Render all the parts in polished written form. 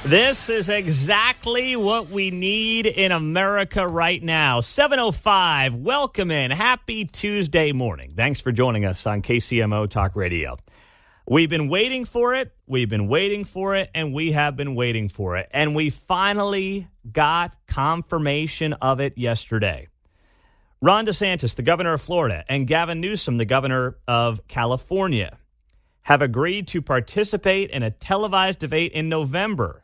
This is exactly what we need in America right now. 7:05, welcome in. Happy Tuesday morning. Thanks for joining us on KCMO Talk Radio. We've been waiting for it, and we have been waiting for it. And we finally got confirmation of it yesterday. Ron DeSantis, the governor of Florida, and Gavin Newsom, the governor of California, have agreed to participate in a televised debate in November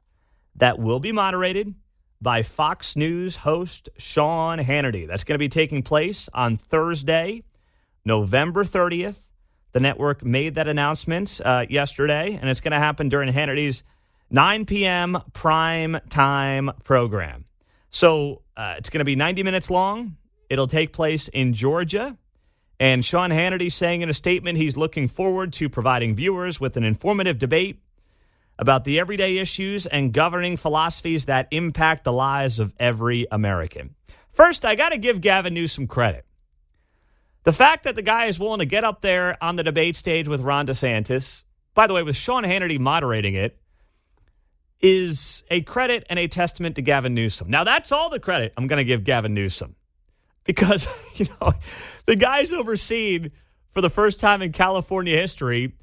that will be moderated by Fox News host Sean Hannity. That's going to be taking place on Thursday, November 30th. The network made that announcement yesterday, and it's going to happen during Hannity's 9 p.m. prime time program. So it's going to be 90 minutes long. It'll take place in Georgia. And Sean Hannity saying in a statement he's looking forward to providing viewers with an informative debate about the everyday issues and governing philosophies that impact the lives of every American. First, I got to give Gavin Newsom credit. The fact that the guy is willing to get up there on the debate stage with Ron DeSantis, by the way, with Sean Hannity moderating it, is a credit and a testament to Gavin Newsom. Now, that's all the credit I'm going to give Gavin Newsom. Because, the guy's overseen, for the first time in California history,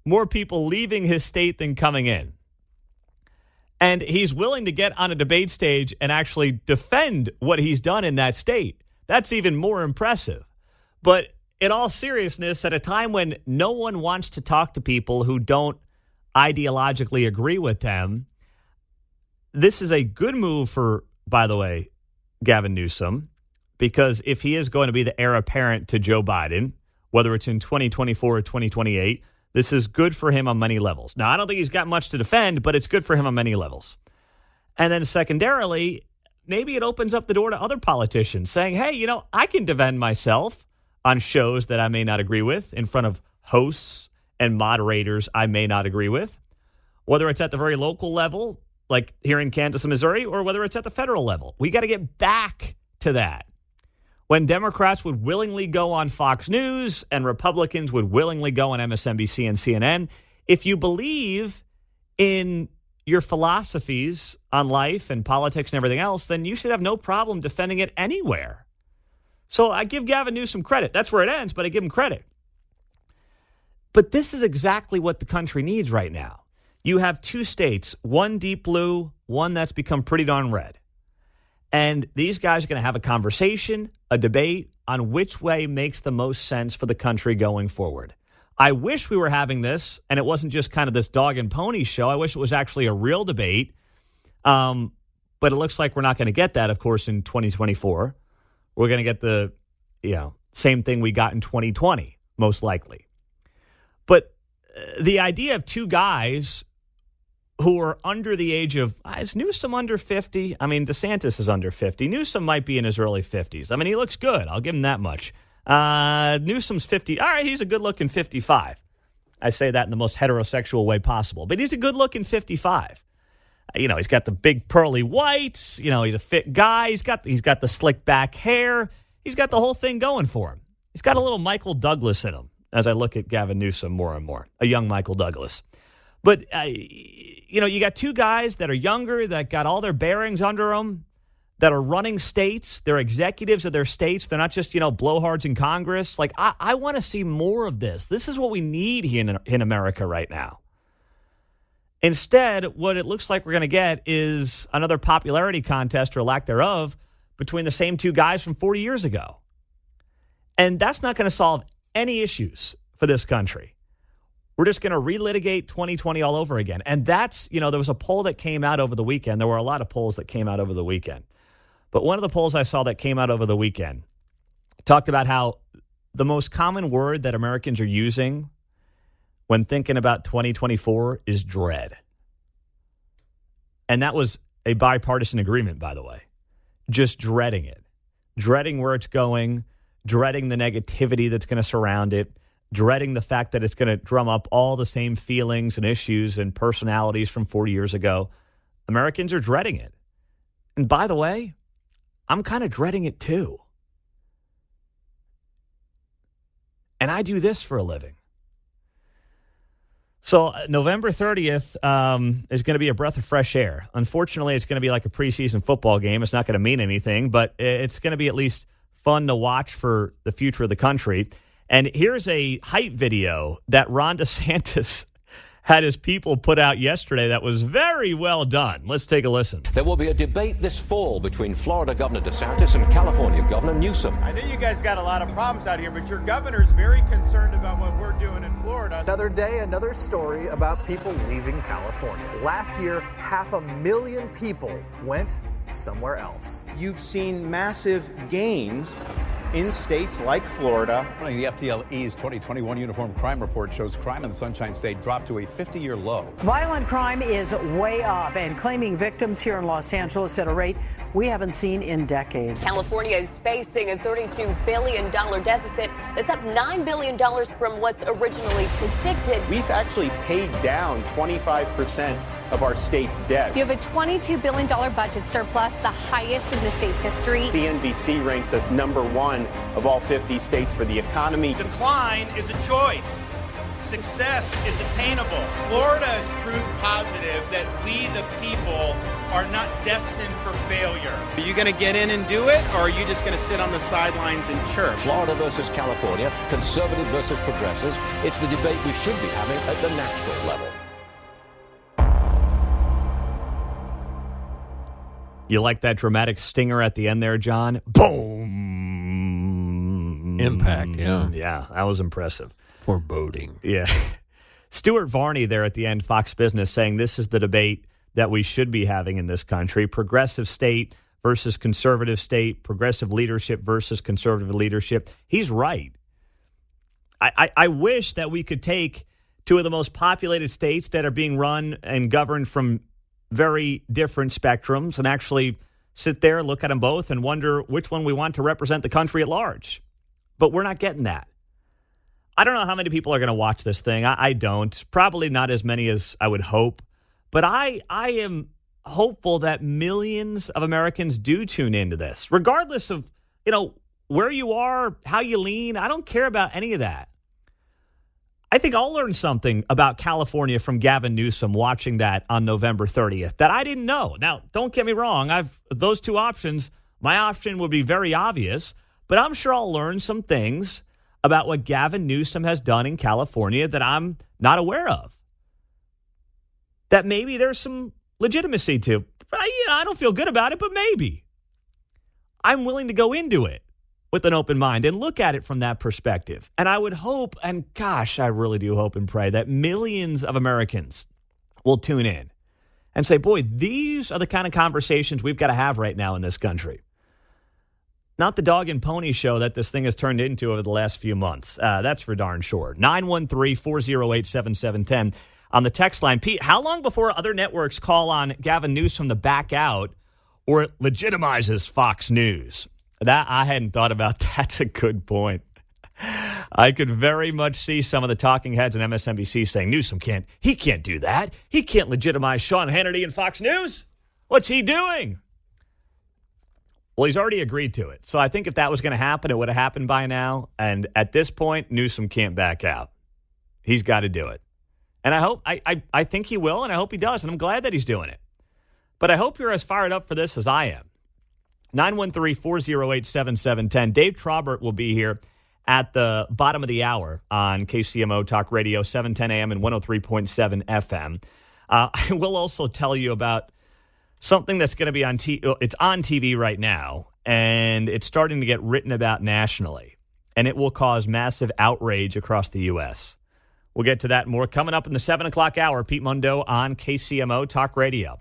more people leaving his state than coming in. And he's willing to get on a debate stage and actually defend what he's done in that state. That's even more impressive. But in all seriousness, at a time when no one wants to talk to people who don't ideologically agree with them, this is a good move for, by the way, Gavin Newsom, because if he is going to be the heir apparent to Joe Biden, whether it's in 2024 or 2028, this is good for him on many levels. Now, I don't think he's got much to defend, but it's good for him on many levels. And then secondarily, maybe it opens up the door to other politicians saying, hey, I can defend myself on shows that I may not agree with in front of hosts and moderators I may not agree with, whether it's at the very local level, like here in Kansas, Missouri, or whether it's at the federal level. We got to get back to that. When Democrats would willingly go on Fox News and Republicans would willingly go on MSNBC and CNN, if you believe in your philosophies on life and politics and everything else, then you should have no problem defending it anywhere. So I give Gavin Newsom credit. That's where it ends, but I give him credit. But this is exactly what the country needs right now. You have two states, one deep blue, one that's become pretty darn red. And these guys are going to have a conversation, a debate on which way makes the most sense for the country going forward. I wish we were having this and it wasn't just kind of this dog and pony show. I wish it was actually a real debate. But it looks like we're not going to get that, of course, in 2024. We're going to get the same thing we got in 2020, most likely. But the idea of two guys who are under the age of, is Newsom under 50? I mean, DeSantis is under 50. Newsom might be in his early 50s. I mean, he looks good. I'll give him that much. Newsom's 50. All right, he's a good-looking 55. I say that in the most heterosexual way possible. But he's a good-looking 55. He's got the big pearly whites. He's a fit guy. He's got the slick back hair. He's got the whole thing going for him. He's got a little Michael Douglas in him, as I look at Gavin Newsom more and more, a young Michael Douglas. But, you got two guys that are younger, that got all their bearings under them, that are running states. They're executives of their states. They're not just, blowhards in Congress. Like, I want to see more of this. This is what we need here in America right now. Instead, what it looks like we're going to get is another popularity contest, or lack thereof, between the same two guys from 40 years ago. And that's not going to solve any issues for this country. We're just going to relitigate 2020 all over again. And that's, there was a poll that came out over the weekend. There were a lot of polls that came out over the weekend. But one of the polls I saw that came out over the weekend talked about how the most common word that Americans are using when thinking about 2024 is dread. And that was a bipartisan agreement, by the way. Just dreading it. Dreading where it's going. Dreading the negativity that's going to surround it. Dreading the fact that it's going to drum up all the same feelings and issues and personalities from 40 years ago. Americans are dreading it. And by the way, I'm kind of dreading it too. And I do this for a living. So November 30th is going to be a breath of fresh air. Unfortunately, it's going to be like a preseason football game. It's not going to mean anything, but it's going to be at least fun to watch for the future of the country. And here's a hype video that Ron DeSantis had his people put out yesterday that was very well done. Let's take a listen. There will be a debate this fall between Florida Governor DeSantis and California Governor Newsom. I know you guys got a lot of problems out here, but your governor's very concerned about what we're doing in Florida. Another day, another story about people leaving California. Last year, 500,000 people went somewhere else. You've seen massive gains in states like Florida. The FDLE's 2021 Uniform Crime Report shows crime in the Sunshine State dropped to a 50-year low. Violent crime is way up and claiming victims here in Los Angeles at a rate we haven't seen in decades. California is facing a $32 billion deficit. That's up $9 billion from what's originally predicted. We've actually paid down 25% of our state's debt. You have a $22 billion budget surplus, the highest in the state's history. CNBC ranks us #1 of all 50 states for the economy. Decline is a choice. Success is attainable. Florida has proved positive that we, the people, are not destined for failure. Are you going to get in and do it, or are you just going to sit on the sidelines and chirp? Florida versus California, conservative versus progressives. It's the debate we should be having at the national level. You like that dramatic stinger at the end there, John? Boom! Impact, yeah. Yeah, that was impressive. Foreboding. Yeah. Stuart Varney there at the end, Fox Business, saying this is the debate that we should be having in this country. Progressive state versus conservative state, progressive leadership versus conservative leadership. He's right. I wish that we could take two of the most populated states that are being run and governed from very different spectrums and actually sit there, look at them both, and wonder which one we want to represent the country at large. But we're not getting that. I don't know how many people are going to watch this thing. I don't. Probably not as many as I would hope. But I am hopeful that millions of Americans do tune into this, regardless of, where you are, how you lean. I don't care about any of that. I think I'll learn something about California from Gavin Newsom watching that on November 30th that I didn't know. Now, don't get me wrong. I've those two options. My option would be very obvious, but I'm sure I'll learn some things about what Gavin Newsom has done in California that I'm not aware of. That maybe there's some legitimacy to. But I don't feel good about it, but maybe. I'm willing to go into it with an open mind and look at it from that perspective. And I would hope, and gosh, I really do hope and pray that millions of Americans will tune in and say, boy, these are the kind of conversations we've got to have right now in this country. Not the dog and pony show that this thing has turned into over the last few months. That's for darn sure. 913-408-7710 on the text line. Pete, how long before other networks call on Gavin Newsom to back out or it legitimizes Fox News? That I hadn't thought about. That's a good point. I could very much see some of the talking heads in MSNBC saying Newsom can't do that. He can't legitimize Sean Hannity and Fox News. What's he doing? Well, he's already agreed to it. So I think if that was going to happen, it would have happened by now. And at this point, Newsom can't back out. He's got to do it. And I hope, I think he will, and I hope he does. And I'm glad that he's doing it. But I hope you're as fired up for this as I am. 913-408-7710. Dave Traubert will be here at the bottom of the hour on KCMO Talk Radio, 710 AM and 103.7 FM. I will also tell you about something that's going to be on TV. It's on TV right now, and it's starting to get written about nationally, and it will cause massive outrage across the U.S. We'll get to that and more coming up in the 7 o'clock hour. Pete Mundo on KCMO Talk Radio.